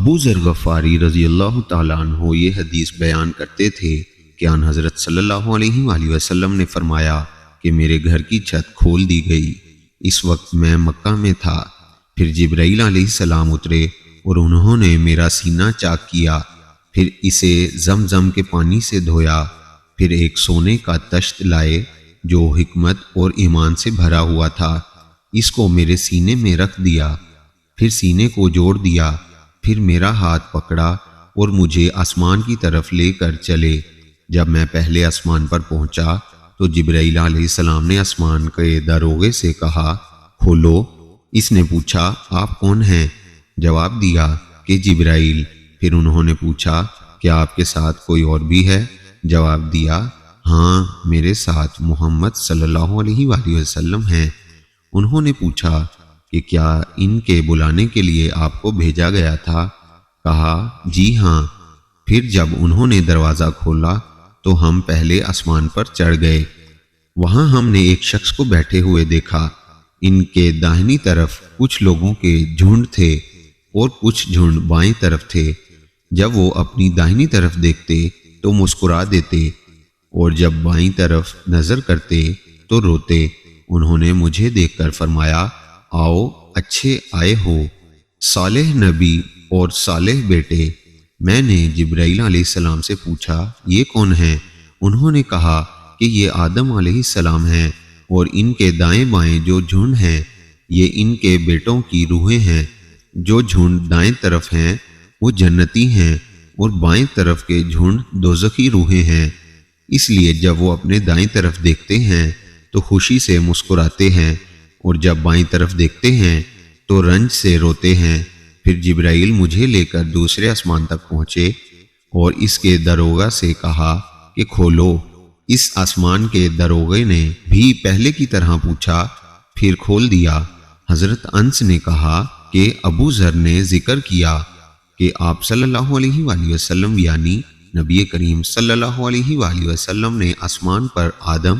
ابو ذر غفاری رضی اللہ تعالیٰ عنہ یہ حدیث بیان کرتے تھے کہ آن حضرت صلی اللہ علیہ وآلہ وسلم نے فرمایا کہ میرے گھر کی چھت کھول دی گئی۔ اس وقت میں مکہ میں تھا۔ پھر جبرائیل علیہ السلام اترے اور انہوں نے میرا سینہ چاک کیا، پھر اسے زمزم کے پانی سے دھویا، پھر ایک سونے کا تشت لائے جو حکمت اور ایمان سے بھرا ہوا تھا، اس کو میرے سینے میں رکھ دیا، پھر سینے کو جوڑ دیا، پھر میرا ہاتھ پکڑا اور مجھے آسمان کی طرف لے کر چلے۔ جب میں پہلے آسمان پر پہنچا تو جبرائیل علیہ السلام نے آسمان کے داروغے سے کہا کھولو۔ اس نے پوچھا آپ کون ہیں؟ جواب دیا کہ جبرائیل۔ پھر انہوں نے پوچھا کیا آپ کے ساتھ کوئی اور بھی ہے؟ جواب دیا ہاں، میرے ساتھ محمد صلی اللہ علیہ وآلہ وسلم ہیں۔ انہوں نے پوچھا کہ کیا ان کے بلانے کے لیے آپ کو بھیجا گیا تھا؟ کہا جی ہاں۔ پھر جب انہوں نے دروازہ کھولا تو ہم پہلے آسمان پر چڑھ گئے۔ وہاں ہم نے ایک شخص کو بیٹھے ہوئے دیکھا۔ ان کے داہنی طرف کچھ لوگوں کے جھنڈ تھے اور کچھ جھنڈ بائیں طرف تھے۔ جب وہ اپنی داہنی طرف دیکھتے تو مسکرا دیتے اور جب بائیں طرف نظر کرتے تو روتے۔ انہوں نے مجھے دیکھ کر فرمایا آؤ، اچھے آئے ہو، صالح نبی اور صالح بیٹے۔ میں نے جبرائیل علیہ السلام سے پوچھا یہ کون ہیں؟ انہوں نے کہا کہ یہ آدم علیہ السلام ہیں اور ان کے دائیں بائیں جو جھنڈ ہیں یہ ان کے بیٹوں کی روحیں ہیں۔ جو جھنڈ دائیں طرف ہیں وہ جنتی ہیں اور بائیں طرف کے جھنڈ دوزخی روحیں ہیں۔ اس لیے جب وہ اپنے دائیں طرف دیکھتے ہیں تو خوشی سے مسکراتے ہیں اور جب بائیں طرف دیکھتے ہیں تو رنج سے روتے ہیں۔ پھر جبرائیل مجھے لے کر دوسرے آسمان تک پہنچے اور اس کے داروغہ سے کہا کہ کھولو۔ اس آسمان کے داروغے نے بھی پہلے کی طرح پوچھا، پھر کھول دیا۔ حضرت انس نے کہا کہ ابو ذر نے ذکر کیا کہ آپ صلی اللہ علیہ وآلہ وسلم یعنی نبی کریم صلی اللہ علیہ وآلہ وسلم نے آسمان پر آدم،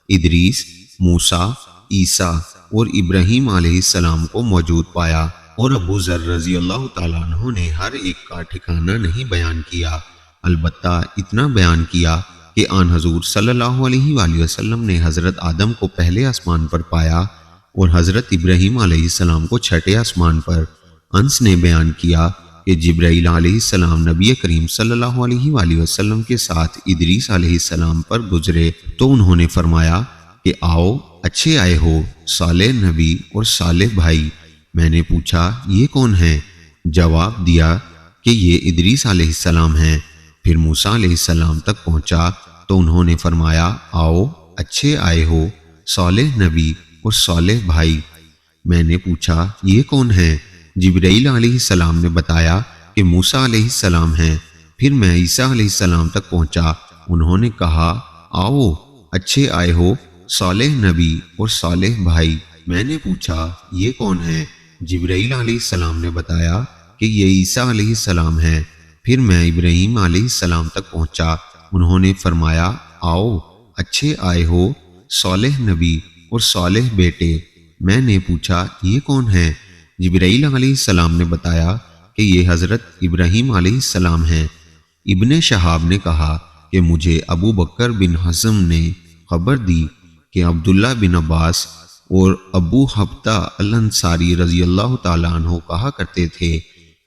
ادریس، موسیٰ، عیسیٰ اور ابراہیم علیہ السلام کو موجود پایا، اور ابو ذر رضی اللہ تعالیٰ عنہ نے ہر ایک کا ٹھکانہ نہیں بیان کیا، البتہ اتنا بیان کیا کہ آن حضور صلی اللہ علیہ وآلہ وسلم نے حضرت آدم کو پہلے آسمان پر پایا اور حضرت ابراہیم علیہ السلام کو چھٹے آسمان پر۔ انس نے بیان کیا کہ جبرائیل علیہ السلام نبی کریم صلی اللہ علیہ وآلہ وسلم کے ساتھ ادریس علیہ السلام پر گزرے تو انہوں نے فرمایا کہ آؤ، اچھے آئے ہو، صالح نبی اور صالح بھائی۔ میں نے پوچھا یہ کون ہیں؟ جواب دیا کہ یہ ادریس علیہ السلام ہیں۔ پھر موسیٰ علیہ السلام تک پہنچا تو انہوں نے فرمایا آؤ، اچھے آئے ہو، صالح نبی اور صالح بھائی۔ میں نے پوچھا یہ کون ہیں؟ جبرائیل علیہ السلام نے بتایا کہ موسیٰ علیہ السلام ہیں۔ پھر میں عیسیٰ علیہ السلام تک پہنچا، انہوں نے کہا آؤ، اچھے آئے ہو، صالح نبی اور صالح بھائی۔ میں نے پوچھا یہ کون ہیں؟ جبرائیل علیہ السلام نے بتایا کہ یہ عیسیٰ علیہ السلام ہیں۔ پھر میں ابراہیم علیہ السلام تک پہنچا، انہوں نے فرمایا آؤ، اچھے آئے ہو، صالح نبی اور صالح بیٹے۔ میں نے پوچھا یہ کون ہیں؟ جبرائیل علیہ السلام نے بتایا کہ یہ حضرت ابراہیم علیہ السلام ہیں۔ ابن شہاب نے کہا کہ مجھے ابو بکر بن حزم نے خبر دی کہ عبداللہ بن عباس اور ابو حبتہ الانصاری رضی اللہ تعالیٰ عنہ کہا کرتے تھے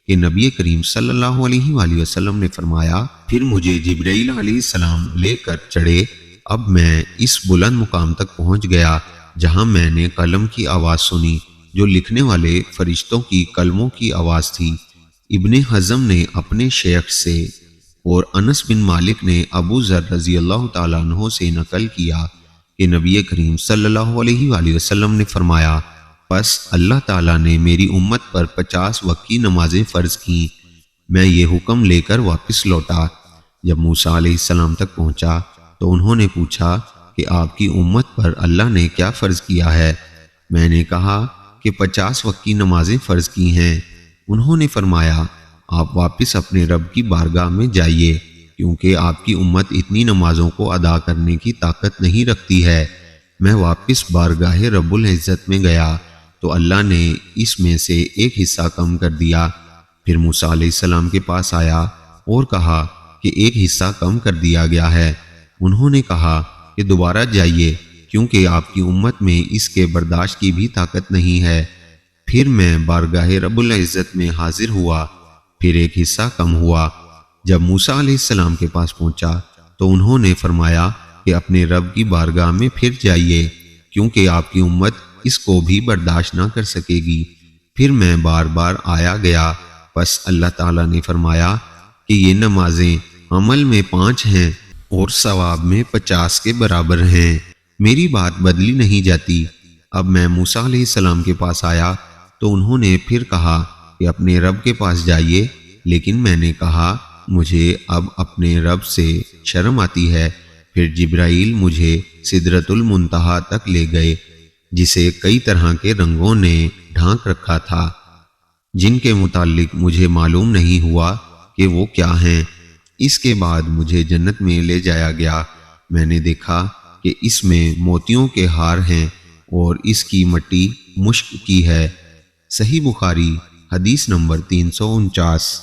کہ نبی کریم صلی اللہ علیہ وآلہ وسلم نے فرمایا پھر مجھے جبرائیل علیہ السلام لے کر چڑھے۔ اب میں اس بلند مقام تک پہنچ گیا جہاں میں نے قلم کی آواز سنی جو لکھنے والے فرشتوں کی قلموں کی آواز تھی۔ ابن حزم نے اپنے شیخ سے اور انس بن مالک نے ابو ذر رضی اللہ تعالیٰ عنہ سے نقل کیا کہ نبی کریم صلی اللہ علیہ وآلہ وسلم نے فرمایا پس اللہ تعالیٰ نے میری امت پر 50 وقت کی نمازیں فرض کیں۔ میں یہ حکم لے کر واپس لوٹا۔ جب موسیٰ علیہ السلام تک پہنچا تو انہوں نے پوچھا کہ آپ کی امت پر اللہ نے کیا فرض کیا ہے؟ میں نے کہا کہ 50 وقت کی نمازیں فرض کی ہیں۔ انہوں نے فرمایا آپ واپس اپنے رب کی بارگاہ میں جائیے کیونکہ آپ کی امت اتنی نمازوں کو ادا کرنے کی طاقت نہیں رکھتی ہے۔ میں واپس بارگاہ رب العزت میں گیا تو اللہ نے اس میں سے ایک حصہ کم کر دیا۔ پھر موسیٰ علیہ السلام کے پاس آیا اور کہا کہ ایک حصہ کم کر دیا گیا ہے۔ انہوں نے کہا کہ دوبارہ جائیے، کیونکہ آپ کی امت میں اس کے برداشت کی بھی طاقت نہیں ہے۔ پھر میں بارگاہ رب العزت میں حاضر ہوا، پھر ایک حصہ کم ہوا۔ جب موسیٰ علیہ السلام کے پاس پہنچا تو انہوں نے فرمایا کہ اپنے رب کی بارگاہ میں پھر جائیے، کیونکہ آپ کی امت اس کو بھی برداشت نہ کر سکے گی۔ پھر میں بار بار آیا گیا، پس اللہ تعالیٰ نے فرمایا کہ یہ نمازیں عمل میں 5 ہیں اور ثواب میں 50 کے برابر ہیں، میری بات بدلی نہیں جاتی۔ اب میں موسیٰ علیہ السلام کے پاس آیا تو انہوں نے پھر کہا کہ اپنے رب کے پاس جائیے، لیکن میں نے کہا مجھے اب اپنے رب سے شرم آتی ہے۔ پھر جبرائیل مجھے سدرۃ المنتہا تک لے گئے، جسے کئی طرح کے رنگوں نے ڈھانک رکھا تھا، جن کے متعلق مجھے معلوم نہیں ہوا کہ وہ کیا ہیں۔ اس کے بعد مجھے جنت میں لے جایا گیا۔ میں نے دیکھا کہ اس میں موتیوں کے ہار ہیں اور اس کی مٹی مشک کی ہے۔ صحیح بخاری حدیث نمبر 349۔